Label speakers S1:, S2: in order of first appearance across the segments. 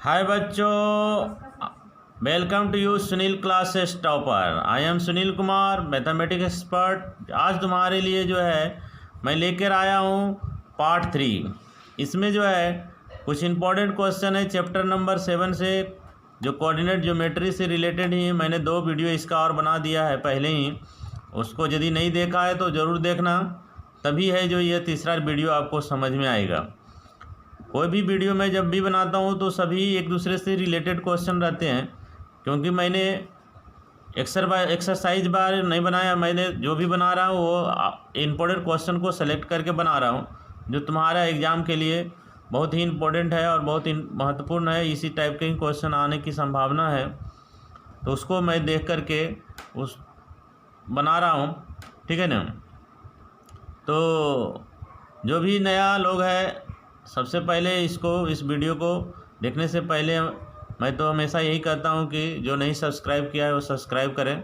S1: हाय बच्चों, welcome to you Sunil classes topper. I am Sunil Kumar, mathematics expert. आज तुम्हारे लिए जो है मैं लेकर आया हूँ पार्ट 3। इसमें जो है कुछ इम्पोर्टेंट क्वेश्चन है चैप्टर नंबर 7 से, जो कोऑर्डिनेट ज्योमेट्री से रिलेटेड ही। मैंने 2 वीडियो इसका और बना दिया है पहले ही, उसको यदि नहीं देखा है तो ज़रूर देखना, तभी है जो ये तीसरा वीडियो आपको समझ में आएगा। कोई भी वीडियो मैं जब भी बनाता हूँ तो सभी एक दूसरे से रिलेटेड क्वेश्चन रहते हैं, क्योंकि मैंने एक्सरसाइज बार नहीं बनाया। मैंने जो भी बना रहा हूँ वो इम्पोर्टेंट क्वेश्चन को सेलेक्ट करके बना रहा हूँ, जो तुम्हारा एग्ज़ाम के लिए बहुत ही इम्पोर्टेंट है और बहुत ही महत्वपूर्ण है। इसी टाइप के ही क्वेश्चन आने की संभावना है, तो उसको मैं देख करके उस बना रहा हूँ, ठीक है ना। तो जो भी नया लोग है, सबसे पहले इस वीडियो को देखने से पहले मैं तो हमेशा यही कहता हूं कि जो नहीं सब्सक्राइब किया है वो सब्सक्राइब करें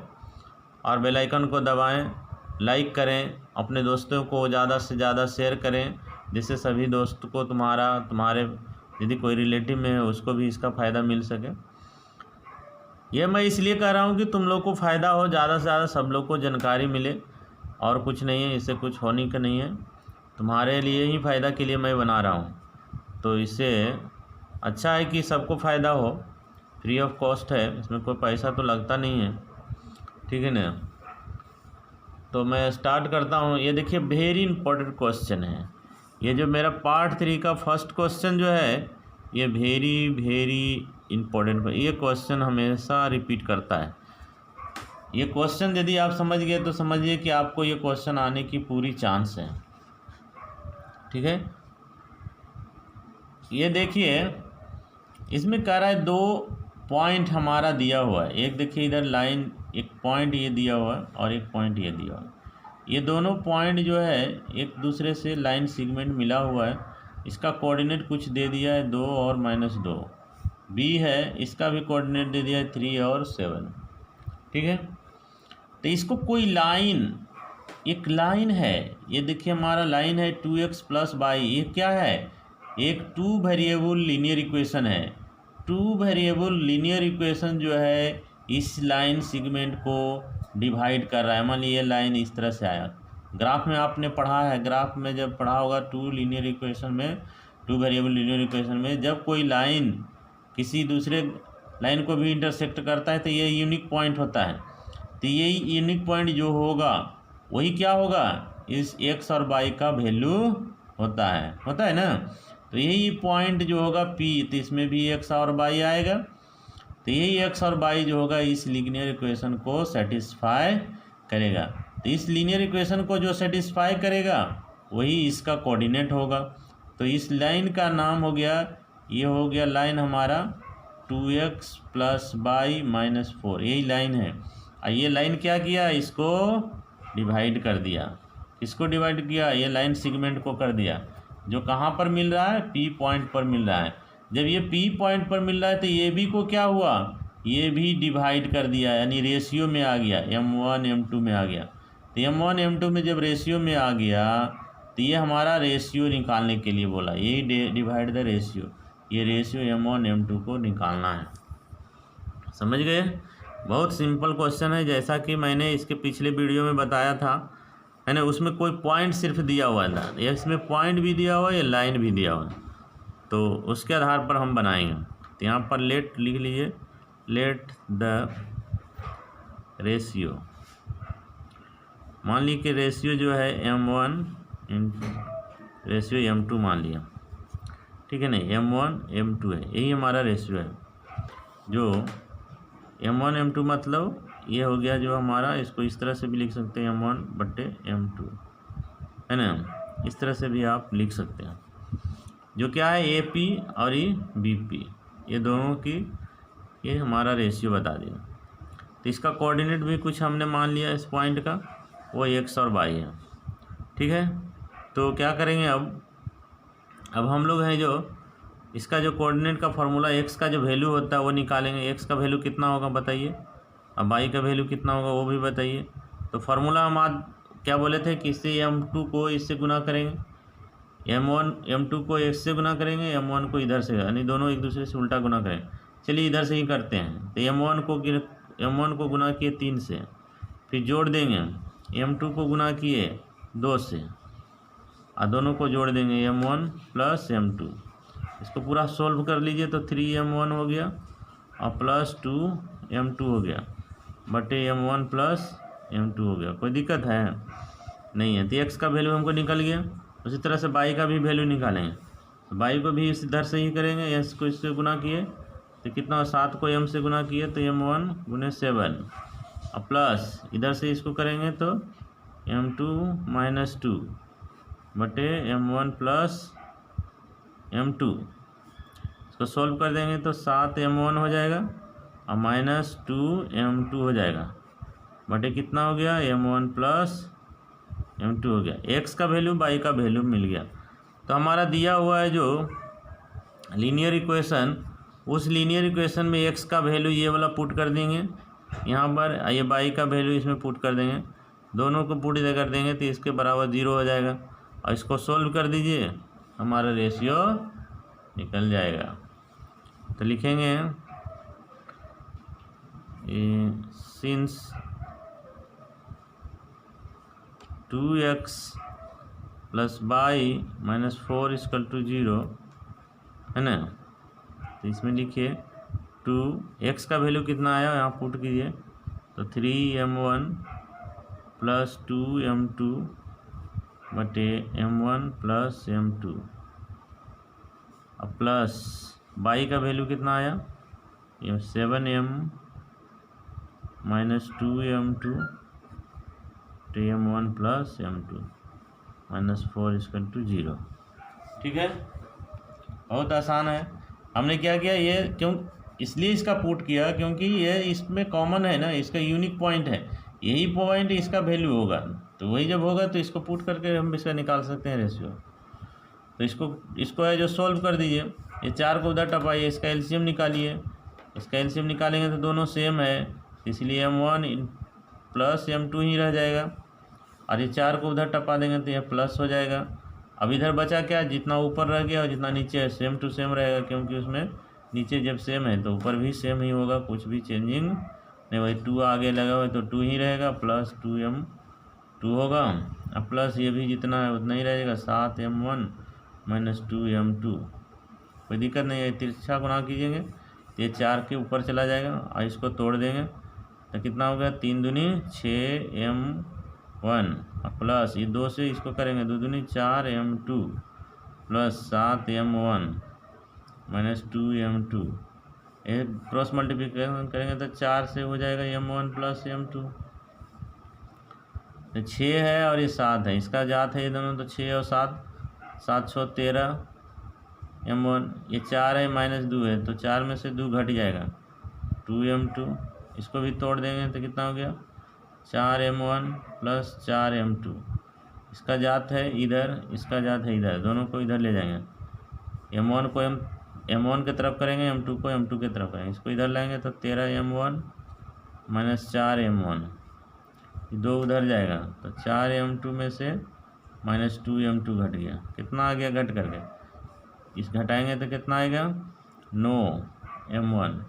S1: और बेल आइकन को दबाएं, लाइक करें, अपने दोस्तों को ज़्यादा से ज़्यादा शेयर करें, जिससे सभी दोस्त को तुम्हारे यदि कोई रिलेटिव में है उसको भी इसका फ़ायदा मिल सके। ये मैं इसलिए कह रहा हूँ कि तुम लोग को फ़ायदा हो, ज़्यादा से ज़्यादा सब लोग को जानकारी मिले, और कुछ नहीं है, इससे कुछ होने का नहीं है। तुम्हारे लिए ही फ़ायदा के लिए मैं बना रहा हूँ, तो इससे अच्छा है कि सबको फ़ायदा हो। फ्री ऑफ कॉस्ट है, इसमें कोई पैसा तो लगता नहीं है, ठीक है ना। तो मैं स्टार्ट करता हूँ। ये देखिए वेरी इंपॉर्टेंट क्वेश्चन है। ये जो मेरा पार्ट 3 का फर्स्ट क्वेश्चन जो है, ये वेरी इंपॉर्टेंट। ये क्वेश्चन हमेशा रिपीट करता है। ये क्वेश्चन यदि आप समझ गए तो समझिए कि आपको ये क्वेश्चन आने की पूरी चांस है, ठीक है। ये देखिए इसमें कह रहा है 2 पॉइंट हमारा दिया हुआ है। एक देखिए इधर लाइन, एक पॉइंट ये दिया हुआ है और एक पॉइंट ये दिया हुआ है। ये दोनों पॉइंट जो है एक दूसरे से लाइन सेगमेंट मिला हुआ है। इसका कोऑर्डिनेट कुछ दे दिया है 2 और -2। बी है, इसका भी कोऑर्डिनेट दे दिया है 3 और 7, ठीक है। तो इसको कोई लाइन, एक लाइन है, ये देखिए हमारा लाइन है 2x + y। ये क्या है? एक 2 वेरिएबल लीनियर इक्वेशन है। 2 वेरिएबल लीनियर इक्वेशन जो है इस लाइन सेगमेंट को डिवाइड कर रहा है। मान लीजिए लाइन इस तरह से आया, ग्राफ में आपने पढ़ा है, ग्राफ में जब पढ़ा होगा 2 लीनियर इक्वेशन में, 2 वेरिएबल लीनियर इक्वेशन में जब कोई लाइन किसी दूसरे लाइन को भी इंटरसेक्ट करता है तो ये यूनिक पॉइंट होता है। तो यही यूनिक पॉइंट जो होगा वही क्या होगा, इस x और y का वैल्यू होता है ना। तो यही पॉइंट जो होगा P, तो इसमें भी x और y आएगा। तो यही x और y जो होगा इस लीनियर इक्वेशन को सेटिस्फाई करेगा। तो इस लीनियर इक्वेशन को जो सेटिस्फाई करेगा वही इसका कोऑर्डिनेट होगा। तो इस लाइन का नाम हो गया, ये हो गया लाइन हमारा 2x + y - 4, यही लाइन है। और ये लाइन क्या किया, इसको डिवाइड कर दिया। इसको डिवाइड किया, ये लाइन सेगमेंट को कर दिया, जो कहाँ पर मिल रहा है, P पॉइंट पर मिल रहा है। जब ये P पॉइंट पर मिल रहा है तो ये भी को क्या हुआ, ये भी डिवाइड कर दिया, यानी रेशियो में आ गया, M1 M2 में आ गया। तो M1 M2 में जब रेशियो में आ गया तो ये हमारा रेशियो निकालने के लिए बोला, यही डिवाइड द रेशियो, ये रेशियो M1 M2 को निकालना है। समझ गए? बहुत सिंपल क्वेश्चन है, जैसा कि मैंने इसके पिछले वीडियो में बताया था, है ना। उसमें कोई पॉइंट सिर्फ दिया हुआ था, इसमें पॉइंट भी दिया हुआ है, ये लाइन भी दिया हुआ है, तो उसके आधार पर हम बनाएंगे। तो यहाँ पर लेट लिख लीजिए, लेट द रेशियो, मान ली कि रेशियो जो है M1 × रेशियो M2 मान लिया, ठीक है ना। M1 M2 है, यही हमारा रेशियो है। जो M1 M2 मतलब ये हो गया जो हमारा, इसको इस तरह से भी लिख सकते हैं M1/M2, है ना। इस तरह से भी आप लिख सकते हैं, जो क्या है AP और ये BP, ये दोनों की ये हमारा रेशियो बता दिया। तो इसका कोऑर्डिनेट भी कुछ हमने मान लिया इस पॉइंट का, वो x और y है, ठीक है। तो क्या करेंगे अब हम लोग हैं जो इसका जो कोऑर्डिनेट का फॉर्मूला, x का जो वैल्यू होता है वो निकालेंगे। x का वैल्यू कितना होगा बताइए, अब y का वैल्यू कितना होगा वो भी बताइए। तो फार्मूला हम आज क्या बोले थे कि इससे M2 को इससे गुना करेंगे, m1 m2 को x से गुना करेंगे, m1 को इधर से, यानी दोनों एक दूसरे से उल्टा गुना करें। चलिए इधर से ही करते हैं। तो m1 को गुना किए 3 से, फिर जोड़ देंगे m2 को गुना किए 2 से, और दोनों को जोड़ देंगे m1 प्लस m2। इसको पूरा सोल्व कर लीजिए तो 3m1 हो गया और प्लस 2m2 हो गया बटे m1 प्लस m2 हो गया। कोई दिक्कत है? नहीं है। तो x का वैल्यू हमको निकल गया। उसी तरह से y का भी वैल्यू निकालेंगे। तो y को भी इस इधर से ही करेंगे, s को इससे गुना किए तो कितना, 7 को m से गुना किए तो m1 गुने 7, और प्लस इधर से इसको करेंगे तो m2 माइनस 2 बटे m1 प्लस m2। इसको सॉल्व कर देंगे तो 7m1 हो जाएगा और माइनस 2m2 हो जाएगा बटे कितना हो गया, m1 प्लस m2 हो गया। x का वैल्यू y का वैल्यू मिल गया। तो हमारा दिया हुआ है जो लीनियर इक्वेशन, उस लीनियर इक्वेशन में x का वैल्यू ये वाला पुट कर देंगे यहाँ पर, ये y का वैल्यू इसमें पुट कर देंगे, दोनों को पुट कर देंगे तो इसके बराबर 0 हो जाएगा। और इसको सोल्व कर दीजिए, हमारा रेशियो निकल जाएगा। तो लिखेंगे since 2x plus y minus 4 equal to 0 है ना। तो इसमें लिखिए 2x का वैल्यू कितना आया यहाँ पुट कीजिए तो 3m1 प्लस 2m2 बटे m1 प्लस m2, अब प्लस y का वैल्यू कितना आया, ये 7m minus 2m2 m1 plus m2 minus 4 equal to 0। ठीक है, बहुत आसान है। हमने क्या किया, ये क्यों इसलिए इसका पुट किया क्योंकि ये इसमें कॉमन है ना, इसका यूनिक पॉइंट है, यही पॉइंट इसका वैल्यू होगा। तो वही जब होगा तो इसको पुट करके हम इसका निकाल सकते हैं रेशियो। तो इसको है जो सोल्व कर दीजिए, ये 4 को उधर टपाइए, इसका एलसीएम निकालिए। इसका एलसीएम निकालेंगे तो दोनों सेम है, इसलिए m1 प्लस m2 ही रह जाएगा, और ये 4 को उधर टपा देंगे तो यह प्लस हो जाएगा। अब इधर बचा क्या, जितना ऊपर रह गया और जितना नीचे है सेम टू सेम रहेगा, क्योंकि उसमें नीचे जब सेम है तो ऊपर भी सेम ही होगा, कुछ भी चेंजिंग नहीं। वही 2 आगे लगा हुआ है तो 2 ही रहेगा, प्लस 2m2 होगा, अब प्लस ये भी जितना है उतना ही रहेगा, 7m1 माइनस 2m2। कोई दिक्कत नहीं है। तिरछा गुना कीजिएंगे तो ये 4 के ऊपर चला जाएगा, और इसको तोड़ देंगे तो कितना हो गया, 3 दूनी 6m1 प्लस ये 2 से इसको करेंगे 2 दूनी 4m2 plus 7m1 minus 2m2। एक क्रॉस मल्टीप्लिकेशन करेंगे तो 4 से हो जाएगा m1 प्लस m2। तो 6 है और ये 7 है, इसका जात है ये दोनों, तो 6 और 7, 7 6 13 m1, ये 4 है माइनस 2 है तो 4 में से 2 घट जाएगा 2m2। इसको भी तोड़ देंगे तो कितना हो गया, 4m1 प्लस 4m2। इसका जात है इधर, इसका जात है इधर, दोनों को इधर ले जाएंगे। m1 को m1 की तरफ करेंगे, m2 को m2 की तरफ करेंगे, इसको इधर लाएंगे तो 13m1 माइनस 4m1, 2 उधर जाएगा तो 4m2 में से माइनस 2m2 घट गया। कितना आ गया घट करके, इस घटाएंगे तो कितना आएगा 9m1,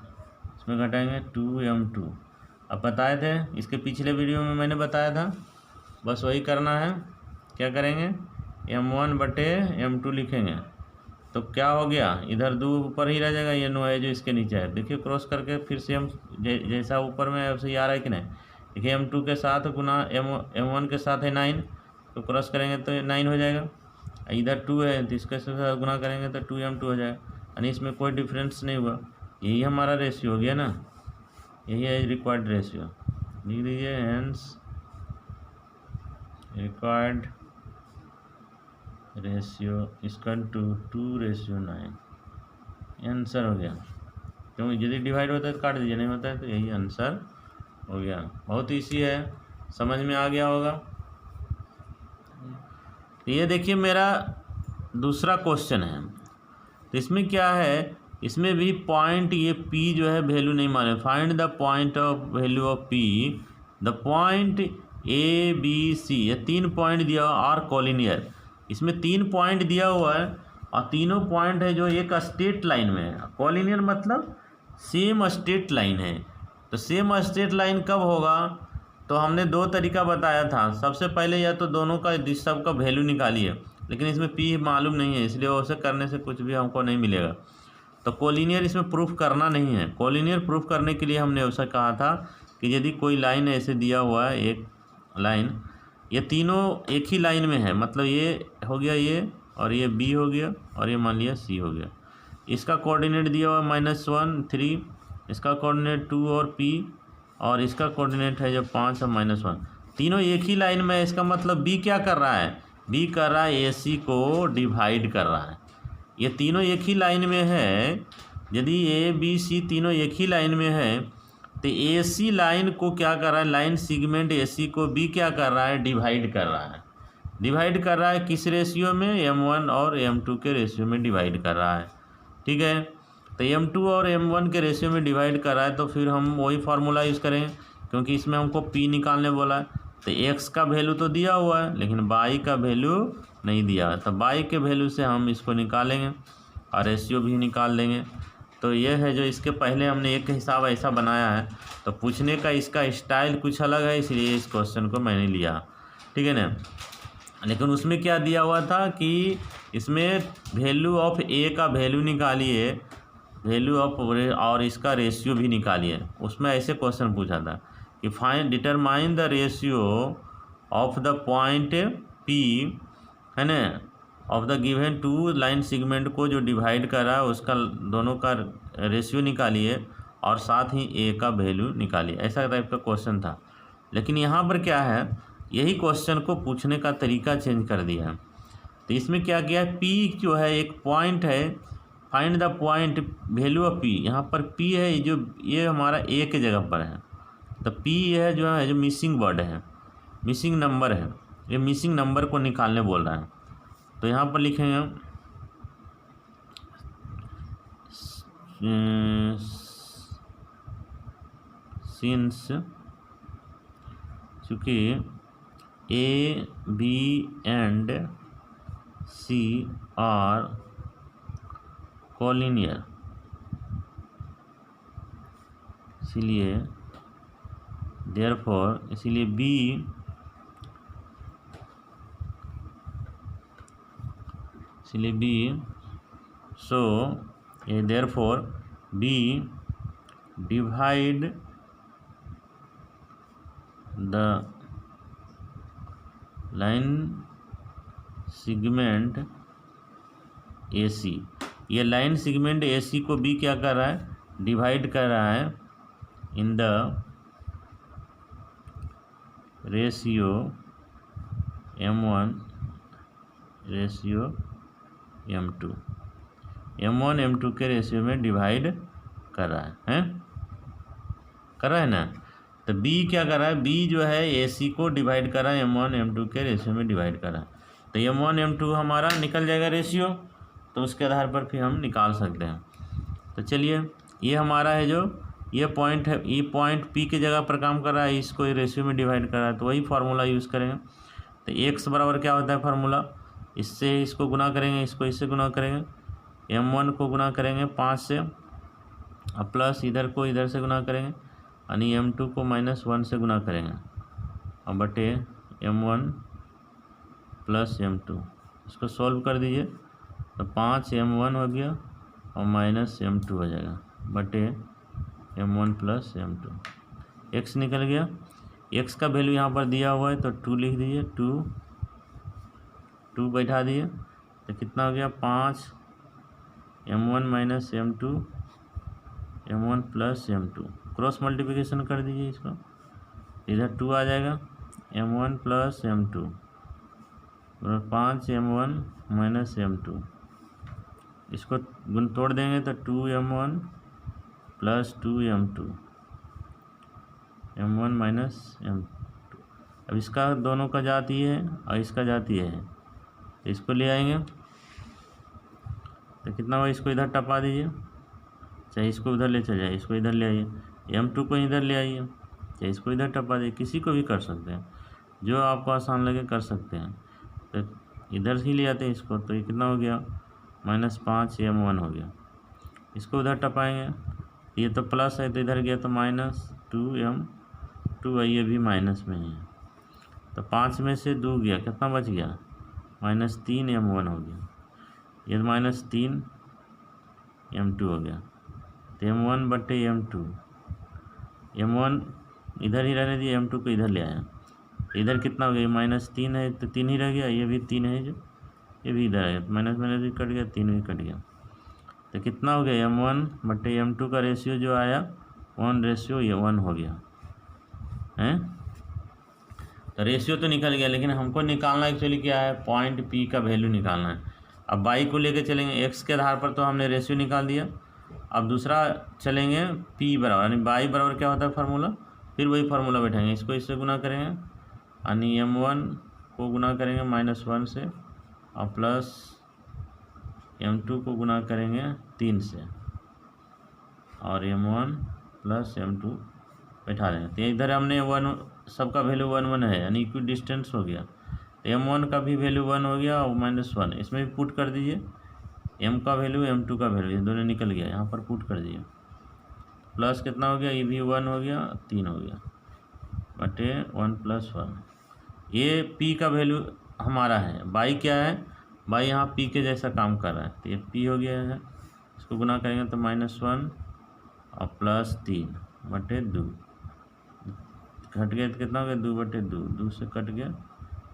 S1: इसमें घटाएंगे 2m2। अब बताए थे इसके पिछले वीडियो में मैंने बताया था, बस वही करना है। क्या करेंगे, m1 बटे m2 लिखेंगे तो क्या हो गया, इधर 2 ऊपर ही रह जाएगा, ये 9 है जो इसके नीचे है। देखिए क्रॉस करके फिर से हम जैसा ऊपर में वैसे ही आ रहा है कि नहीं। देखिए m2 के साथ गुना m1 के साथ है 9, तो क्रॉस करेंगे तो 9 हो जाएगा। इधर 2 है तो इसके साथ गुना करेंगे तो 2m2 हो जाएगा, यानी इसमें कोई डिफरेंस नहीं हुआ। यही हमारा रेशियो हो गया ना, यही है रिक्वायर्ड रेशियो। लिख दीजिए hence required ratio equal to 2:9। Answer हो गया। क्योंकि यदि डिवाइड होता है तो काट दीजिए, नहीं होता है तो यही आंसर हो गया। बहुत ईजी है, समझ में आ गया होगा। ये देखिए मेरा दूसरा क्वेश्चन है, तो इसमें क्या है, इसमें भी पॉइंट ये P जो है वैल्यू नहीं माने। Find the point of value of P, the point A B C, ये 3 पॉइंट दिया आर कोलिनियर। इसमें 3 पॉइंट दिया हुआ है और तीनों पॉइंट है जो एक स्ट्रेट लाइन में है। कॉलिनियर मतलब सेम स्ट्रेट लाइन है। तो सेम स्ट्रेट लाइन कब होगा, तो हमने 2 तरीका बताया था। सबसे पहले या तो दोनों का सब का वैल्यू निकालिए, लेकिन इसमें पी मालूम नहीं है, इसलिए उसे करने से कुछ भी हमको नहीं मिलेगा। तो कोलिनियर इसमें प्रूफ करना नहीं है। कोलिनियर प्रूफ करने के लिए हमने उसे कहा था कि यदि कोई लाइन ऐसे दिया हुआ है, एक लाइन, ये तीनों एक ही लाइन में है, मतलब ये हो गया ये, और ये बी हो गया, और ये मान लिया सी हो गया। इसका कोऑर्डिनेट दिया हुआ है -1 3, इसका कोऑर्डिनेट 2 और पी, और इसका कोऑर्डिनेट है जो 5 और -1, तीनों एक ही लाइन में है। इसका मतलब बी क्या कर रहा है, बी कर रहा है ए सी को डिवाइड कर रहा है। ये तीनों एक ही लाइन में है। यदि ए बी सी तीनों एक ही लाइन में है तो ए सी लाइन को क्या कर रहा है, लाइन सेगमेंट ए सी को बी क्या कर रहा है, डिवाइड कर रहा है। डिवाइड कर रहा है किस रेशियो में, m1 और m2 के रेशियो में डिवाइड कर रहा है। ठीक है, तो m2 और m1 के रेशियो में डिवाइड कर रहा है, तो फिर हम वही फार्मूला यूज़ करेंगे, क्योंकि इसमें हमको p निकालने बोला है। तो x का वैल्यू तो दिया हुआ है, लेकिन y का वैल्यू नहीं दिया है, तो y के वैल्यू से हम इसको निकालेंगे और रेशियो भी निकाल देंगे। तो ये है जो इसके पहले हमने एक हिसाब ऐसा बनाया है। तो पूछने का इसका स्टाइल कुछ अलग है, इसलिए इस क्वेश्चन को मैंने लिया। ठीक है ना, लेकिन उसमें क्या दिया हुआ था कि इसमें वैल्यू ऑफ ए का वैल्यू निकालिए, वैल्यू ऑफ और इसका रेशियो भी निकालिए। उसमें ऐसे क्वेश्चन पूछा था कि find determine the ratio of the point P, है ना, of the given 2 line segment को जो डिवाइड कर रहा है उसका दोनों का रेशियो निकालिए और साथ ही ए का वैल्यू निकालिए। ऐसा टाइप का क्वेश्चन था। लेकिन यहाँ पर क्या है, यही क्वेश्चन को पूछने का तरीका चेंज कर दिया है। तो इसमें क्या किया है, पी जो है एक पॉइंट है, find the point value of P. यहाँ पर पी है जो ये हमारा ए के जगह पर है, तो पी है जो मिसिंग वर्ड है, मिसिंग नंबर है, ये मिसिंग नंबर को निकालने बोल रहा है। तो यहाँ पर लिखेंगे सिंस चूँकि A B and C are collinear, इसीलिए देयरफॉर, इसीलिए B so A therefore B divide the line segment A C. ये लाइन सेगमेंट ए सी को बी क्या कर रहा है, डिवाइड कर रहा है in the ratio m1 ratio m2, m1 m2 के रेशियो में डिवाइड कर रहा है, कर रहा है ना। तो b क्या कर रहा है, b जो है ए सी को डिवाइड कर रहा है m1 m2 के रेशियो में डिवाइड कर रहा है। तो m1 m2 हमारा निकल जाएगा रेशियो, तो उसके आधार पर फिर हम निकाल सकते हैं। तो चलिए, ये हमारा है जो ये पॉइंट है, ये पॉइंट पी के जगह पर काम कर रहा है, इसको रेशियो में डिवाइड कर रहा है, तो वही फार्मूला यूज़ करेंगे। तो एक्स बराबर क्या होता है फार्मूला, इससे इसको गुना करेंगे, इसको इससे गुना करेंगे, m1 को गुना करेंगे 5 से, और प्लस इधर को इधर से गुना करेंगे, यानी m2 को -1 से गुना करेंगे, और बटे m1 प्लस m2। इसको सॉल्व कर दीजिए, तो 5 m1 हो गया और -m2 हो जाएगा, बटे m1 प्लस m2। x निकल गया, x का वैल्यू यहाँ पर दिया हुआ है तो 2 लिख दीजिए, 2 बैठा दिए, तो कितना हो गया 5 m1 minus m2 m1 plus m2। Cross multiplication कर दीजिए इसको, इधर 2 आ जाएगा, m1 प्लस m2 और 5 m1 माइनस m2। इसको गुण तोड़ देंगे तो 2m1 plus 2m2 m1 minus m2। अब इसका दोनों का जाती है और इसका जाती है, तो इसको ले आएंगे, तो कितना हुआ, इसको इधर टपा दीजिए, चाहे इसको उधर ले चले जाइए, इसको इधर ले आइए, m2 को इधर ले आइए, चाहे इसको इधर टपा दीजिए, किसी को भी कर सकते हैं, जो आपको आसान लगे कर सकते हैं। तो इधर ही ले आते हैं इसको, तो ये कितना हो गया -5m1 हो गया। इसको उधर टपाएंगे, ये तो प्लस है तो इधर गया तो -2m2 है, ये भी माइनस में ही है। तो 5 में से 2 गया, कितना बच गया -3m1 हो गया। ये -3m2 हो गया। तो m1/m2, m1 इधर ही रहने दिए, m2 को इधर ले आया। इधर कितना हो गया -3 है तो 3 ही रह गया, ये भी 3 है जो, ये भी इधर आ गया, माइनस माइनस भी कट गया, 3 भी कट गया। तो कितना हो गया m1/m2 का रेशियो जो आया 1:1 हो गया है। तो रेशियो तो निकल गया, लेकिन हमको निकालना एक्चुअली क्या है, पॉइंट P का वैल्यू निकालना है। अब y को लेके चलेंगे, x के आधार पर तो हमने रेशियो निकाल दिया। अब दूसरा चलेंगे P बराबर, यानी y बराबर क्या होता है फार्मूला, फिर वही फार्मूला बैठाएंगे, इसको इससे गुना करेंगे, यानी m1 को गुना करेंगे -1 से और प्लस m2 को गुना करेंगे 3 से और m1 + m2 बैठा देंगे। तो इधर हमने 1 सबका वैल्यू 1 है, यानी इक्वी डिस्टेंस हो गया। तो m1 का भी वैल्यू 1 हो गया और -1 इसमें भी पुट कर दीजिए, m का वैल्यू m2 का वैल्यू, ये दोनों निकल गया, यहाँ पर पुट कर दीजिए। प्लस कितना हो गया, ये भी 1 हो गया, 3 हो गया बटे 1 + 1। ये P का वैल्यू हमारा है, y क्या है, y यहाँ P के जैसा काम कर रहा है, तो ये P हो गया है। इसको गुना करेंगे तो -1 और +3 बटे 2, घट गया तो कितना हो गया 2/2, 2 से कट गया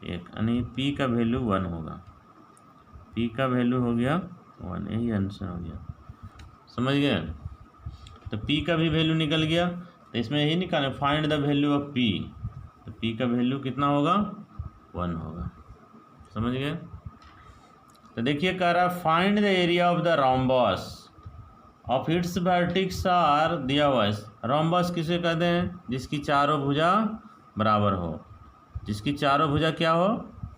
S1: 1, यानी P का वैल्यू 1 होगा। P का वैल्यू हो गया 1, यही आंसर हो गया, समझ गए। तो P का भी वैल्यू निकल गया, तो इसमें यही निकालें find the value of P। तो P का वैल्यू कितना होगा 1 होगा, समझ गए। तो देखिए कह रहा है find the area of the rhombus of its vertex are दिया हुआ है। रोम्बस किसे कहते हैं, जिसकी चारों भुजा बराबर हो, जिसकी चारों भुजा क्या हो,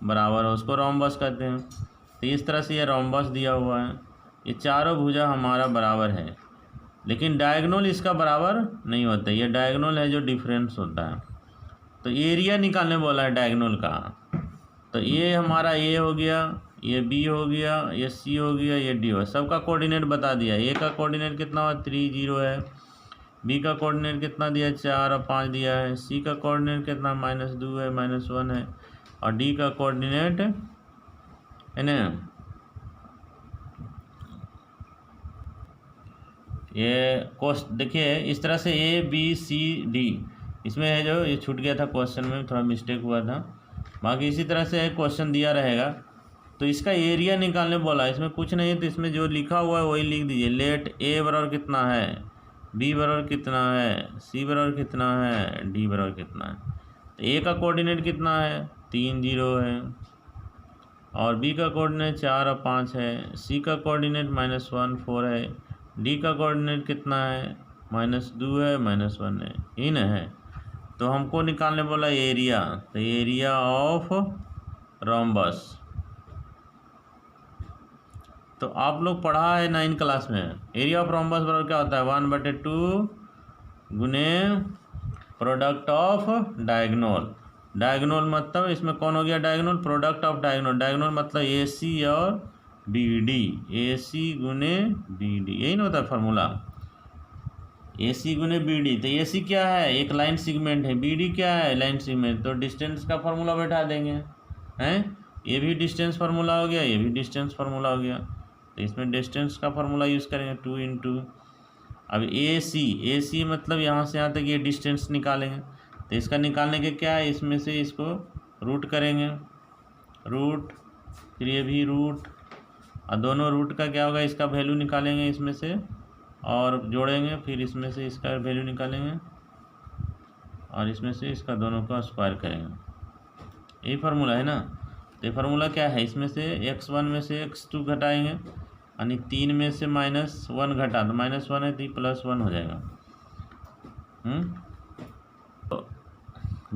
S1: बराबर हो, उसको रोम्बस कहते हैं। तो इस तरह से ये रोम्बस दिया हुआ है, ये चारों भुजा हमारा बराबर है, लेकिन डायगोनल इसका बराबर नहीं होता, ये डायगोनल है जो डिफरेंस होता है। तो एरिया निकालने बोला है डायगोनल का, तो ये हमारा A हो गया, ये B हो गया, ये C हो गया, ये D हो, सबका कोऑर्डिनेट बता दिया। A का कोऑर्डिनेट कितना हुआ 3 0 है, B का कोऑर्डिनेट कितना दिया 4 और 5 दिया है, C का कोऑर्डिनेट कितना -2 है, -1 है, और D का कोऑर्डिनेट है ना, ये कोस्ट देखिए इस तरह से A B C D इसमें है, जो ये छूट गया था क्वेश्चन में, थोड़ा मिस्टेक हुआ था। बाकी इसी तरह से क्वेश्चन दिया रहेगा, तो इसका एरिया निकालने बोला, इसमें कुछ नहीं है, तो इसमें जो लिखा हुआ है वही लिख दीजिए। लेट A बराबर कितना है, B बराबर कितना है, C बराबर कितना है, D बराबर कितना है। तो A का कोऑर्डिनेट कितना है 3 0 है, और B का कोऑर्डिनेट 4 और 5 है, C का कोऑर्डिनेट -1 4 है, D का कोऑर्डिनेट कितना है -2 है, -1 है, इन है। तो हमको निकालने बोला एरिया, तो एरिया ऑफ रोम्बस, तो आप लोग पढ़ा है 9 क्लास में, एरिया ऑफ रोम्बस बराबर क्या होता है 1/2 गुने प्रोडक्ट ऑफ डायगोनल। डायगोनल मतलब इसमें कौन हो गया diagonal, product of diagonal, diagonal मतलब AC और BD, AC गुने BD, यही ना होता है फार्मूला, AC गुने BD। तो AC क्या है, एक लाइन सेगमेंट है, BD क्या है, लाइन सेगमेंट, तो डिस्टेंस का फार्मूला बैठा देंगे हैं, ये भी डिस्टेंस फार्मूला हो गया, ये भी डिस्टेंस फार्मूला हो गया, तो इसमें डिस्टेंस का फार्मूला यूज़ करेंगे 2 × अब AC मतलब यहाँ से यहाँ तक ये डिस्टेंस निकालेंगे, तो इसका निकालने के क्या है, इसमें से इसको रूट करेंगे, रूट, फिर ये भी रूट, और दोनों रूट का क्या होगा, इसका वैल्यू निकालेंगे इसमें से और जोड़ेंगे, फिर इसमें से इसका वैल्यू निकालेंगे और इसमें से इसका दोनों का स्क्वायर करेंगे, यही फार्मूला है ना। तो ये फार्मूला क्या है, इसमें से x1 में से x2 घटाएंगे, यानी 3 में से -1 घटा, तो -1 है तो +1 हो जाएगा।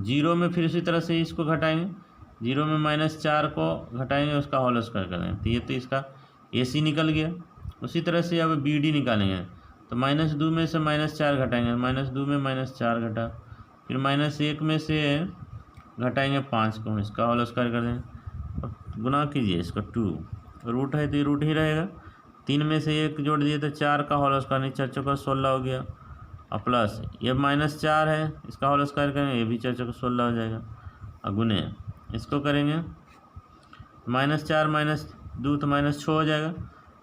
S1: 0 में फिर इसी तरह से इसको घटाएंगे, 0 में -4 को घटाएंगे, उसका होल स्क्वायर कर देंगे, तो ये तो इसका AC निकल गया। उसी तरह से अब BD निकालेंगे, तो -2 में से -4 घटाएंगे, -2 में -4 घटा, फिर -1 में से घटाएंगे 5 को, इसका होल स्क्वायर कर देंगे, गुना कीजिए इसका 2, रूट है तो ये रूट ही रहेगा। 3 में से 1 जोड़ दिए तो 4 का होल स्क्वायर, नहीं 4 चौका 16 हो गया। और प्लस ये -4 है, इसका होल स्क्वायर करेंगे, ये भी 4 चौका 16 हो जाएगा। और गुने इसको करेंगे -4 -2 तो -6 हो जाएगा।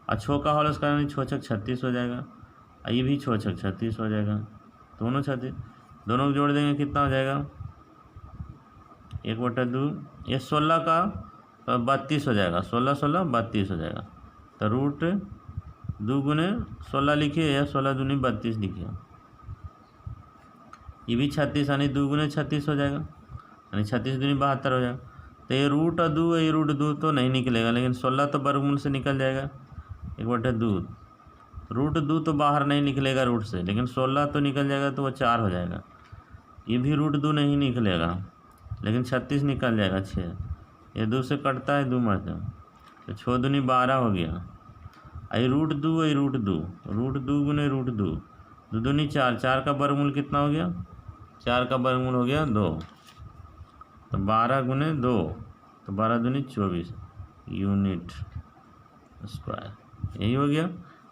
S1: और 6 का होल स्क्वायर नहीं 6 छक 36 हो जाएगा। और ये भी 6 छक 36 हो जाएगा, दोनों 36, दोनों को जोड़ देंगे कितना हो जाएगा 1/2, ये 16 का 32 हो जाएगा, 16 16 32 हो जाएगा। तो रूट 2 गुने 16 लिखिए या 16 दूनी 32 लिखिए। ये भी 36 यानी 2 गुने 36 हो जाएगा, यानी 36 दूनी 72 हो जाएगा। तो ये रूट 2 ये रूट 2 तो नहीं निकलेगा, लेकिन 16 तो वर्गमूल से निकल जाएगा 1/2। रूट 2 तो बाहर नहीं निकलेगा रूट से, लेकिन 16 तो निकल जाएगा तो वो 4 हो जाएगा। ये भी रूट 2 नहीं निकलेगा, लेकिन 36 निकल जाएगा 6। ये 2 से कटता है 2 मरते, तो 6 दूनी 12 हो गया। आई रूट 2 आई रूट 2, रूट 2 गुने रूट 2, 2 दूनी 4, 4 का वर्गमूल कितना हो गया 4 का वर्गमूल हो गया 2, तो 12 गुने 2 तो 12 दूनी 24 यूनिट स्क्वायर, यही हो गया।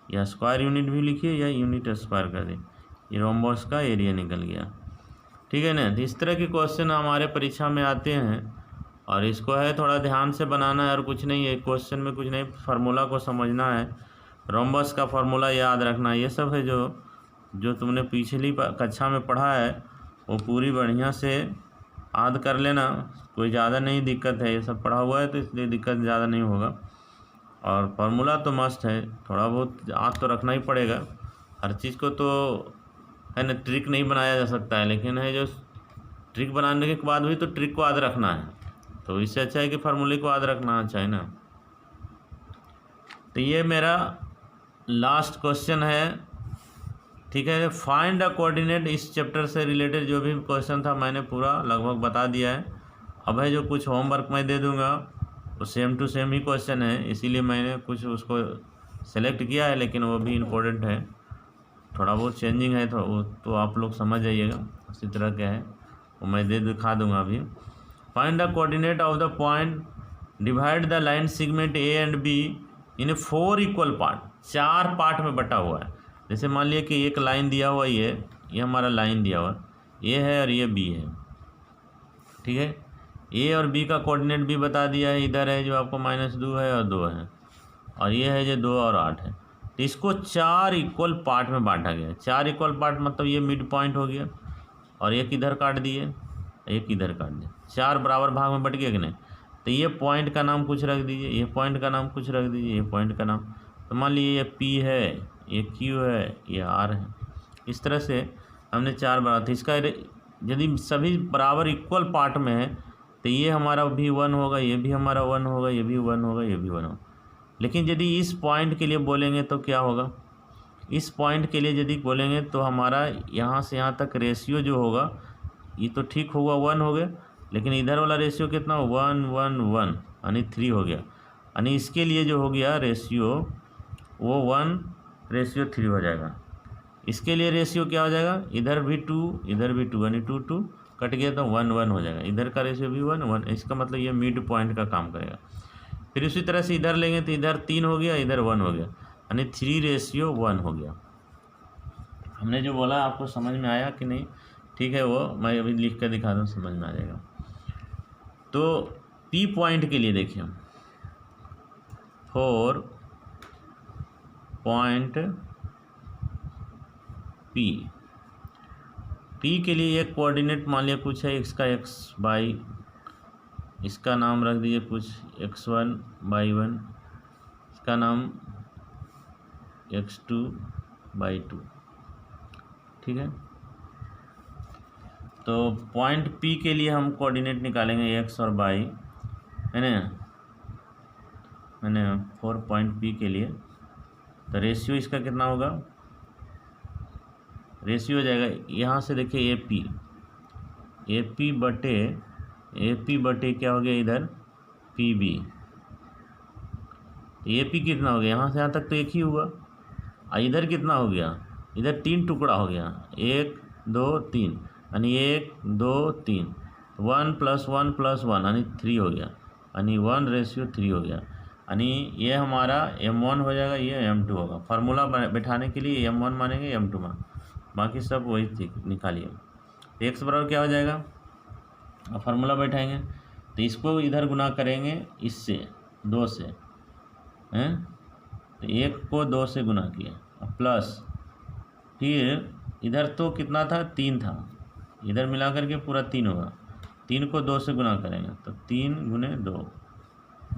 S1: या स्क्वायर यूनिट भी लिखिए या यूनिट स्क्वायर कर दें, ये रोम्बस का एरिया निकल गया। ठीक है ना। तो इस तरह के क्वेश्चन हमारे परीक्षा में आते हैं, और इसको है थोड़ा ध्यान से बनाना है और कुछ नहीं है, क्वेश्चन में कुछ नहीं, फार्मूला को समझना है, रोम्बस का फार्मूला याद रखना, ये सब है जो तुमने पिछली कक्षा में पढ़ा है वो पूरी बढ़िया से याद कर लेना। कोई ज़्यादा नहीं दिक्कत है, ये सब पढ़ा हुआ है तो इसलिए दिक्कत ज़्यादा नहीं होगा। और फार्मूला तो मस्त है, थोड़ा बहुत याद तो रखना ही पड़ेगा। हर चीज़ को तो है ना ट्रिक नहीं बनाया जा सकता है, लेकिन है जो ट्रिक बनाने के बाद भी तो ट्रिक को याद रखना है, तो इससे अच्छा है कि फार्मूले को याद रखना अच्छा है ना। तो ये मेरा लास्ट क्वेश्चन है, ठीक है। फाइंड द कोऑर्डिनेट, इस चैप्टर से रिलेटेड जो भी क्वेश्चन था मैंने पूरा लगभग बता दिया है। अब है जो कुछ होमवर्क मैं दे दूंगा वो सेम टू सेम ही क्वेश्चन है, इसीलिए मैंने कुछ उसको सेलेक्ट किया है, लेकिन वो भी इम्पोर्टेंट है, थोड़ा बहुत चेंजिंग है तो आप लोग समझ जाइएगा उसी तरह का है, वो मैं दिखा दूंगा अभी। Find the coordinate of the point, divide the line segment A and be in 4 equal part, 4 part में बटा हुआ है। जैसे मान लिया कि एक लाइन दिया हुआ, ये हमारा लाइन दिया हुआ, ए है और ये बी है, ठीक है। ए और बी का कोऑर्डिनेट भी बता दिया है, इधर है जो आपको -2 है और 2 है, और ये है जो 2 और 8 है। तो इसको 4 इक्वल पार्ट में बांटा गया। 4 इक्वल पार्ट मतलब ये मिड पॉइंट हो गया, और एक इधर काट दिए, एक इधर काट दिए, 4 बराबर भाग में बट गया कि नहीं। तो ये पॉइंट का नाम कुछ रख दीजिए, ये पॉइंट का नाम कुछ रख दीजिए, ये पॉइंट का नाम, तो मान लीजिए ये P है, ये Q है, ये R है। इस तरह से हमने 4 बराबर, तो इसका यदि सभी बराबर इक्वल पार्ट में है तो ये हमारा भी 1 होगा, ये भी हमारा 1 होगा, ये भी 1 होगा, ये भी 1 होगा। लेकिन यदि इस पॉइंट के लिए बोलेंगे तो क्या होगा, इस पॉइंट के लिए यदि बोलेंगे तो हमारा यहाँ से यहाँ तक रेशियो जो होगा ये तो ठीक होगा 1 हो गया, लेकिन इधर वाला रेशियो कितना 1 1 1 यानी 3 हो गया, यानी इसके लिए जो हो गया रेशियो वो 1:3 हो जाएगा। इसके लिए रेशियो क्या हो जाएगा, इधर भी 2 इधर भी 2 यानी 2 2 कट गया तो 1 1 हो जाएगा। इधर का रेशियो भी 1 1, इसका मतलब ये मिड पॉइंट का काम करेगा। फिर उसी तरह से इधर लेंगे तो इधर 3 हो गया, इधर 1 हो गया, यानी 3:1 हो गया। हमने जो बोला आपको समझ में आया कि नहीं, ठीक है, वो मैं अभी लिख कर दिखा दूँ, समझ में आ जाएगा। तो P पॉइंट के लिए देखिए 4 पॉइंट P के लिए एक कोऑर्डिनेट मान लिया कुछ है, इसका x/y, इसका नाम रख दीजिए कुछ x1 y1, इसका नाम x2 y2, ठीक है। तो पॉइंट P के लिए हम कोऑर्डिनेट निकालेंगे x और y, है ना, मैंने 4 पॉइंट P के लिए, तो रेशियो इसका कितना होगा, रेशियो हो जाएगा यहाँ से देखिए AP बटे क्या हो गया इधर PB, AP कितना हो गया, यहाँ से यहाँ तक तो एक ही हुआ, और इधर कितना हो गया, इधर 3 टुकड़ा हो गया, 1 2 3 यानी 1 2 3, 1 + 1 + 1 यानी 3 हो गया। यानी 1:3 हो गया। यानी ये हमारा m1 हो जाएगा, ये m2 होगा। फार्मूला बैठाने के लिए m1 मानेंगे, m2 मान, बाकी सब वही थी, निकालिए। x बराबर क्या हो जाएगा, अब फार्मूला बैठाएंगे तो इसको इधर गुना करेंगे इससे 2 से, हैं, तो 1 को 2 से गुना किया, प्लस फिर इधर तो कितना था, 3 था, इधर मिला करके पूरा 3 होगा। 3 को 2 से गुना करेंगे तो 3 × 2,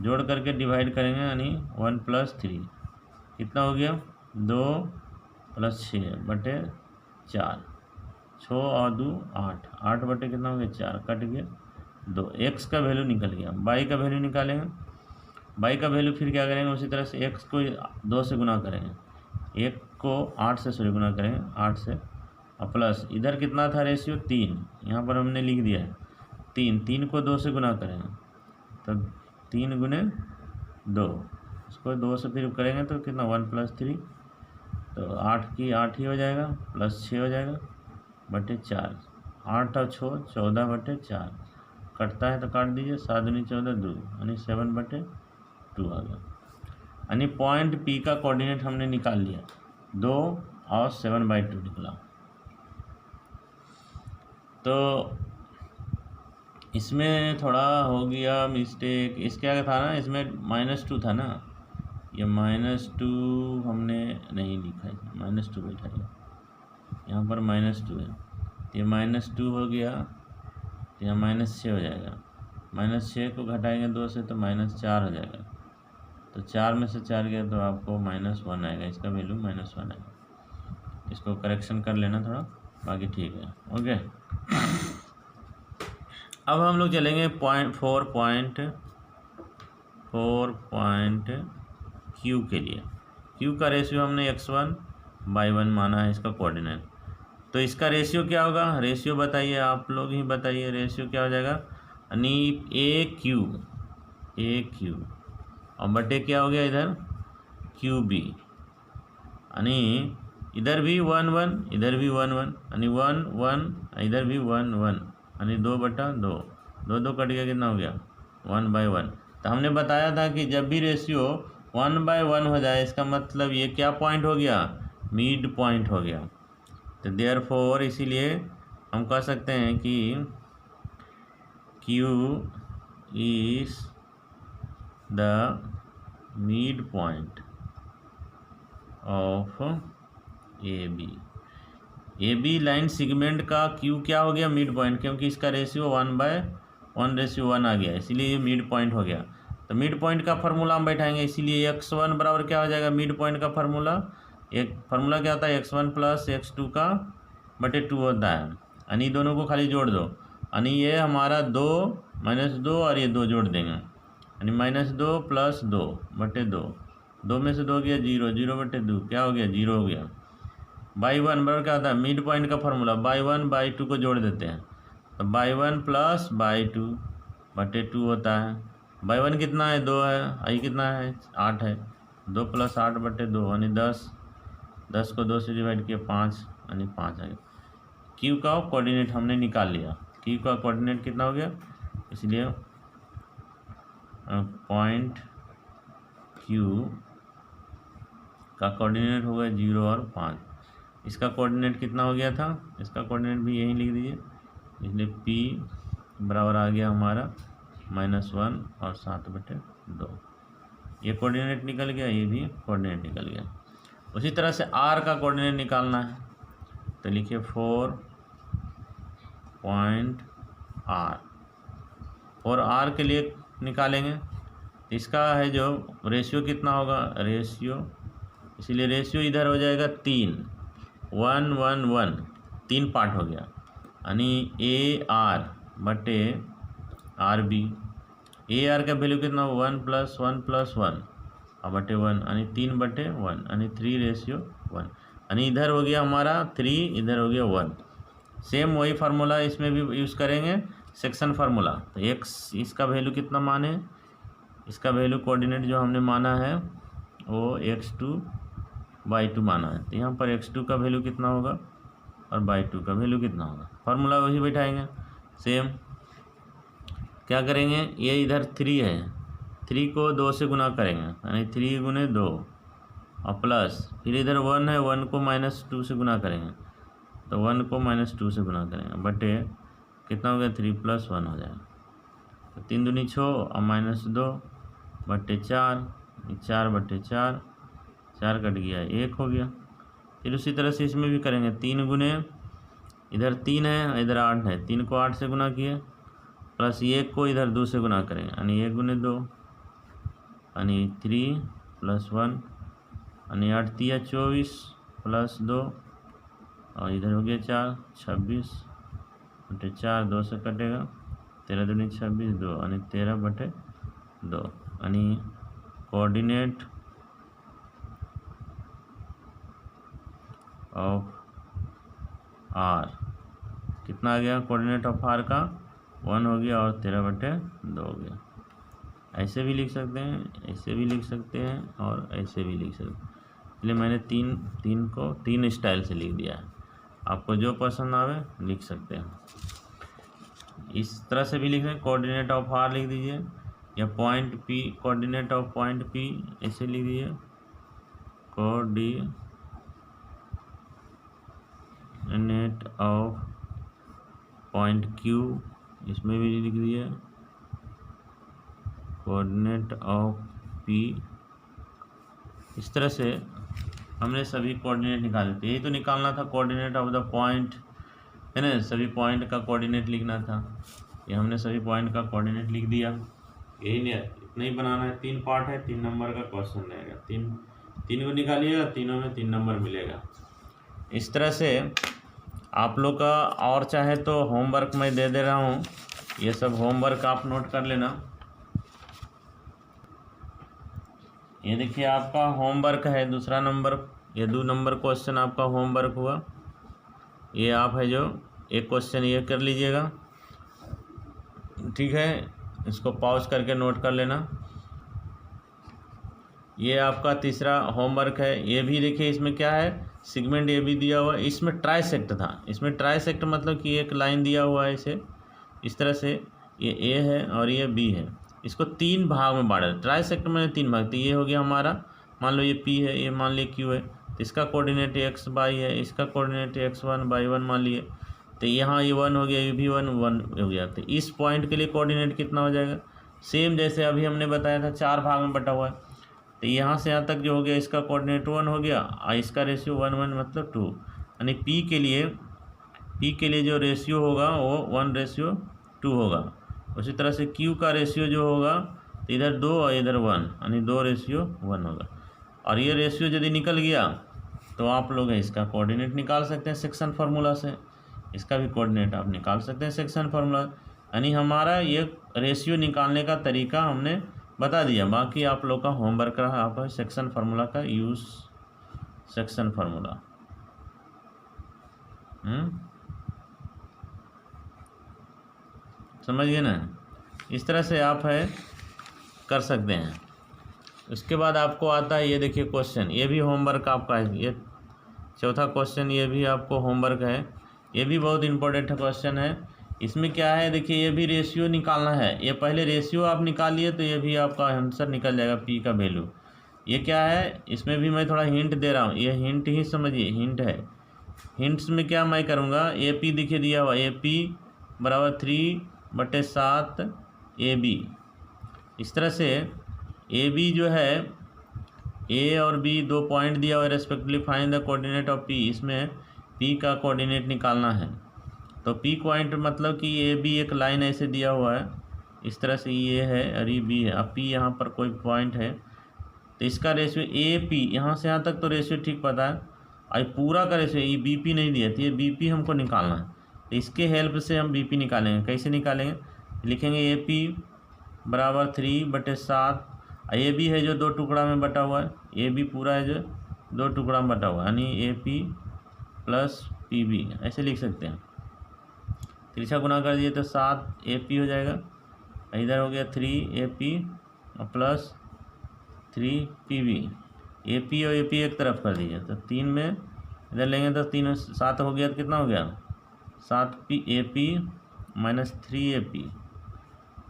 S1: जोड़ करके डिवाइड करेंगे, यानी 1 + 3 कितना हो गया, 2 + 6/4, 6 और 2 8, 8 बटे कितना हो गया, 4, कट गया 2। x का वैल्यू निकल गया। y का वैल्यू निकालेंगे, y का वैल्यू फिर क्या करेंगे, उसी तरह से x को 2 से गुना करेंगे, 1 को 8 से गुना करेंगे, 8 से, और प्लस इधर कितना था रेशियो, 3, यहाँ पर हमने लिख दिया है 3 को 2 से गुना करेंगे तो 3 × 2, इसको 2 से फिर करेंगे तो कितना, 1 + 3, तो 8 की 8 ही हो जाएगा, प्लस 6 हो जाएगा बटे 4, 8 और 6 14/4, कटता है तो काट दीजिए, 7 × 14 2, यानी 7/2 आ गया। यानी पॉइंट P का कोऑर्डिनेट हमने निकाल लिया, 2 और 7/2 निकला। तो इसमें थोड़ा हो गया मिस्टेक, इसके आगे था ना, इसमें -2 था ना, ये -2 हमने नहीं लिखा है, -2 बैठा है, यहाँ पर -2 है, ये -2 हो गया, तो यहाँ -6 हो जाएगा, -6 को घटाएंगे 2 से तो -4 हो जाएगा, तो 4 में से 4 गया तो आपको -1 आएगा, इसका वैल्यू -1 आएगा। इसको करेक्शन कर लेना थोड़ा, बाकी ठीक है, ओके। अब हम लोग चलेंगे 4 पॉइंट Q के लिए। Q का रेशियो हमने x1/1 माना है, इसका कोऑर्डिनेट, तो इसका रेशियो क्या होगा, रेशियो बताइए, आप लोग ही बताइए, रेशियो क्या हो जाएगा, यानी AQ और बटे क्या हो गया इधर, QB, यानी इधर भी 1 1, इधर भी 1 1, यानी 1 1, इधर भी 1 1, यानी 2/2, 2 कट गया, कितना हो गया, 1/1। तो हमने बताया था कि जब भी रेशियो 1/1 हो जाए, इसका मतलब ये क्या पॉइंट हो गया, मिड पॉइंट हो गया। तो देयरफॉर इसीलिए हम कह सकते हैं कि Q is the mid point of AB line segment का Q क्या हो गया, मिड पॉइंट, क्योंकि इसका रेशियो 1/1 आ गया, इसीलिए ये मिड पॉइंट हो गया। तो मिड पॉइंट का फार्मूला हम बैठाएंगे, इसीलिए x1 बराबर क्या हो जाएगा, मिड पॉइंट का फार्मूला, एक फार्मूला क्या होता है, x1 + x2 का बटे 2 होता है, यानी दोनों को खाली जोड़ दो, यानी ये हमारा 2 -2 और ये 2 जोड़ देंगे, यानी -2 + 2 बटे 2, 2 में से 2 गया 0, 0/2 क्या हो गया, 0 हो गया। y1 बराबर क्या होता है, मिड पॉइंट का फार्मूला, y1/2 को जोड़ देते हैं, तो y1 + y2 बटे 2 होता है। y1 कितना है, 2 है, i कितना है, 8 है, 2 + 8/2 यानी 10, 10 को 2 से डिवाइड किया 5, यानी 5 आ गया। Q का कोऑर्डिनेट हमने निकाल लिया, Q का कोऑर्डिनेट कितना हो गया, इसलिए पॉइंट Q का कोऑर्डिनेट हो गया 0 और 5। इसका कोऑर्डिनेट कितना हो गया था, इसका कोऑर्डिनेट भी यहीं लिख दीजिए, इसलिए P बराबर आ गया हमारा -1 और 7/2। ये कोऑर्डिनेट निकल गया, ये भी कोऑर्डिनेट निकल गया। उसी तरह से R का कोऑर्डिनेट निकालना है, तो लिखिए 4 पॉइंट R, और R के लिए निकालेंगे, इसका है जो रेशियो कितना होगा, रेशियो, इसीलिए रेशियो इधर हो जाएगा 3, 1 1 1, 3 पार्ट हो गया, यानी AR बटे RB। AR का वैल्यू कितना, 1 + 1 + 1 और बटे 1, यानी 3/1, यानी 3:1, यानी इधर हो गया हमारा 3, इधर हो गया 1। सेम वही फार्मूला इसमें भी यूज़ करेंगे, सेक्शन फार्मूला। तो x इसका वैल्यू कितना माने, इसका वैल्यू कोऑर्डिनेट जो हमने माना है वो x2/2 माना है, तो यहाँ पर x2 का वैल्यू कितना होगा और y2 का वैल्यू कितना होगा, फार्मूला वही बैठाएंगे सेम। क्या करेंगे, ये इधर 3 है, 3 को 2 से गुना करेंगे यानी 3 गुने 2 और प्लस फिर इधर 1 है, 1 को -2 से गुना करेंगे तो 1 को -2 से गुना करेंगे बटे कितना हो गया 3 + 1 हो जाएगा। तो 3 दूनी 6 और -2 बटे 4, 4 बटे 4, 4 कट गया 1 हो गया। फिर उसी तरह से इसमें भी करेंगे 3 गुने, इधर 3 है इधर 8 है, 3 को 8 से गुना किए प्लस 1 को इधर 2 से गुना करेंगे यानी 1 गुने 2 यानी 3 + 1 यानी 8 × 24 + 2 और इधर हो गया 4, 26 बटे 4, 2 से कटेगा 13 दूनी 26, 2 यानी 13 बटे 2 यानी कोऑर्डिनेट ऑफ आर कितना आ गया, कोऑर्डिनेट ऑफ आर का 1 हो गया और 13 बटे 2 हो गया। ऐसे भी लिख सकते हैं, ऐसे भी लिख सकते हैं और ऐसे भी लिख सकते हैं, इसलिए मैंने तीन को 3 स्टाइल से लिख दिया है। आपको जो पसंद आवे लिख सकते हैं। इस तरह से भी लिख सकते हैं, कोऑर्डिनेट ऑफ आर लिख दीजिए या point P, coordinate of point P ऐसे लिख दीजिए, कोऑर्डिनेट ऑफ पॉइंट क्यू इसमें भी लिख दिए, कोऑर्डिनेट ऑफ पी। इस तरह से हमने सभी कोऑर्डिनेट निकाले थे। यही तो निकालना था कोऑर्डिनेट ऑफ द पॉइंट, है ना, सभी पॉइंट का कोऑर्डिनेट लिखना था। ये हमने सभी पॉइंट का कोऑर्डिनेट लिख दिया। यही नहीं, इतना ही बनाना है। 3 पार्ट है, 3 नंबर का क्वेश्चन रहेगा। तीन को निकालिएगा, तीनों में 3 नंबर मिलेगा। इस तरह से आप लोग का और चाहे तो होमवर्क मैं दे दे रहा हूँ, ये सब होमवर्क आप नोट कर लेना। ये देखिए आपका होमवर्क है दूसरा नंबर, ये 2 नंबर क्वेश्चन आपका होमवर्क हुआ। ये आप है जो एक क्वेश्चन ये कर लीजिएगा, ठीक है, इसको पॉज करके नोट कर लेना। ये आपका तीसरा होमवर्क है। ये भी देखिए इसमें क्या है, सेगमेंट ए भी दिया हुआ है, इसमें ट्राइसेक्ट था। इसमें ट्राइसेक्ट मतलब कि एक लाइन दिया हुआ है इसे इस तरह से, ये ए है और ये बी है, इसको 3 भाग में बांटा। ट्राइसेक्ट में 3 भाग, तो ये हो गया हमारा, मान लो ये पी है, ये मान लिया क्यू है, तो इसका कोऑर्डिनेट एक्स बाई है, इसका कोऑर्डिनेट x1 बाई 1 मान लिए, तो यहाँ ये 1 हो गया, ये भी 1 हो गया। तो इस पॉइंट के लिए कोऑर्डिनेट कितना हो जाएगा, सेम जैसे अभी हमने बताया था 4 भाग में बटा हुआ है, तो यहाँ से यहाँ तक जो हो गया इसका कोऑर्डिनेट 1 हो गया और इसका रेशियो 1 1 मतलब 2, यानी पी के लिए जो रेशियो होगा वो 1:2 होगा। उसी तरह से क्यू का रेशियो जो होगा तो इधर 2 और इधर 1 यानी 2:1 होगा। और ये रेशियो यदि निकल गया तो आप लोग इसका कोऑर्डिनेट निकाल सकते हैं सेक्शन फार्मूला से, इसका भी कोऑर्डिनेट आप निकाल सकते हैं सेक्शन फार्मूला। यानी हमारा ये रेशियो निकालने का तरीका हमने बता दिया। बाकी आप लोग का होमवर्क रहा आपका सेक्शन फार्मूला का यूज़, सेक्शन फार्मूला। समझ गए ना, इस तरह से आप है कर सकते हैं। उसके बाद आपको आता है ये देखिए क्वेश्चन, ये भी होमवर्क आपका है। ये चौथा क्वेश्चन, ये भी आपको होमवर्क है। ये भी बहुत इंपॉर्टेंट क्वेश्चन है। इसमें क्या है देखिए, ये भी रेशियो निकालना है। ये पहले रेशियो आप निकालिए तो ये भी आपका आंसर निकल जाएगा, पी का वैल्यू। ये क्या है, इसमें भी मैं थोड़ा हिंट दे रहा हूँ, ये हिंट ही समझिए, हिंट है। हिंट्स में क्या मैं करूँगा, ए पी दिखे दिया हुआ, ए पी बराबर 3/7 ए बी। इस तरह से ए बी जो है, ए और बी 2 पॉइंट दिया हुआ है respectively, find the coordinate of P. इसमें पी का कोऑर्डिनेट निकालना है। तो पी पॉइंट मतलब कि ए बी एक लाइन ऐसे दिया हुआ है, इस तरह से ये है और ये बी है। अब पी यहाँ पर कोई पॉइंट है तो इसका रेशियो ए पी, यहाँ से यहाँ तक तो रेशियो ठीक पता है, और पूरा का रेशियो, ये बी पी नहीं दिया तो ये बी पी हमको निकालना है। तो इसके हेल्प से हम बी पी निकालेंगे। कैसे निकालेंगे, लिखेंगे ए पी बराबर 3/7, ए बी है जो 2 टुकड़ा में बटा हुआ है, ए बी पूरा है जो 2 टुकड़ा में बटा हुआ है, यानी A P plus P B ऐसे लिख सकते हैं। तिरछा गुना कर दिए तो 7 ए पी हो जाएगा, इधर हो गया 3 A P plus 3 P B. A P और ए पी एक तरफ कर दीजिए, तो 3 में इधर लेंगे तो 3 7 हो गया, तो कितना हो गया 7 P A P minus 3 A P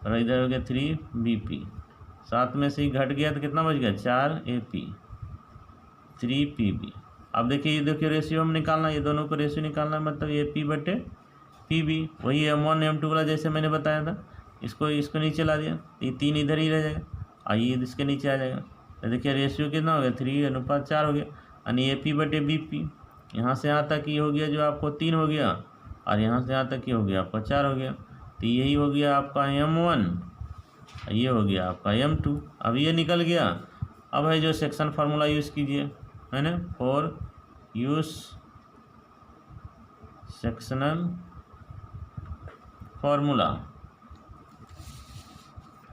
S1: और इधर हो गया 3BP, 7 में से ही घट गया तो कितना बच गया 4AP 3PB। अब देखिए, ये देखिए रेशियो में निकालना, ये दोनों को रेशियो निकालना, मतलब AP/PB, वही M1 M2 वाला जैसे मैंने बताया था। इसको नीचे ला दिया, ये 3 इधर ही रह जाएगा, आइए इसके नीचे आ जाएगा। तो देखिए रेशियो कितना हो गया 3:4 हो गया, यानी AP/BP। यहाँ से यहाँ तक ये हो गया जो आपको 3 हो गया, और यहाँ से यहाँ तक ये हो गया आपका 4 हो गया। तो यही हो गया आपका M1, ये हो गया आपका M2। अब ये निकल गया। अब है जो सेक्शन फार्मूला यूज़ कीजिए, है ना, for use sectional formula.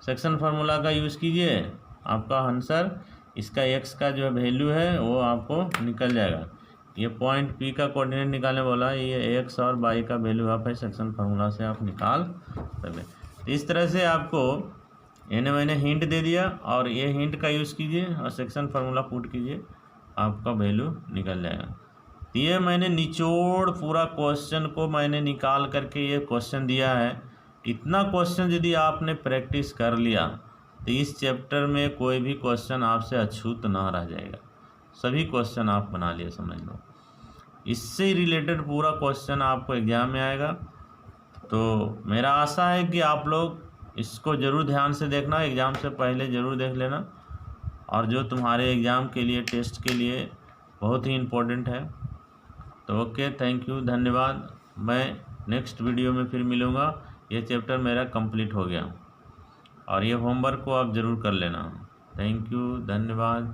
S1: Section formula का यूज़ कीजिए, आपका आंसर इसका x का जो वैल्यू है वो आपको निकल जाएगा। ये पॉइंट P का कोऑर्डिनेट निकालने बोला, ये x और y का वैल्यू आप है सेक्शन फार्मूला से आप निकाल सकते। तो इस तरह से आपको मैंने हिंट दे दिया, और ये हिंट का यूज़ कीजिए और सेक्शन फार्मूला पुट कीजिए, आपका वैल्यू निकल जाएगा। तो ये मैंने निचोड़ पूरा क्वेश्चन को मैंने निकाल करके ये क्वेश्चन दिया है। इतना क्वेश्चन यदि आपने प्रैक्टिस कर लिया तो इस चैप्टर में कोई भी क्वेश्चन आपसे अछूत ना रह जाएगा, सभी क्वेश्चन आप बना लिए समझ लो। इससे रिलेटेड पूरा क्वेश्चन आपको एग्ज़ाम में आएगा। तो मेरा आशा है कि आप लोग इसको ज़रूर ध्यान से देखना, एग्ज़ाम से पहले ज़रूर देख लेना, और जो तुम्हारे एग्ज़ाम के लिए, टेस्ट के लिए बहुत ही इम्पोर्टेंट है। तो ओके, थैंक यू, धन्यवाद। मैं नेक्स्ट वीडियो में फिर मिलूँगा। ये चैप्टर मेरा कंप्लीट हो गया, और ये होमवर्क को आप ज़रूर कर लेना। थैंक यू, धन्यवाद।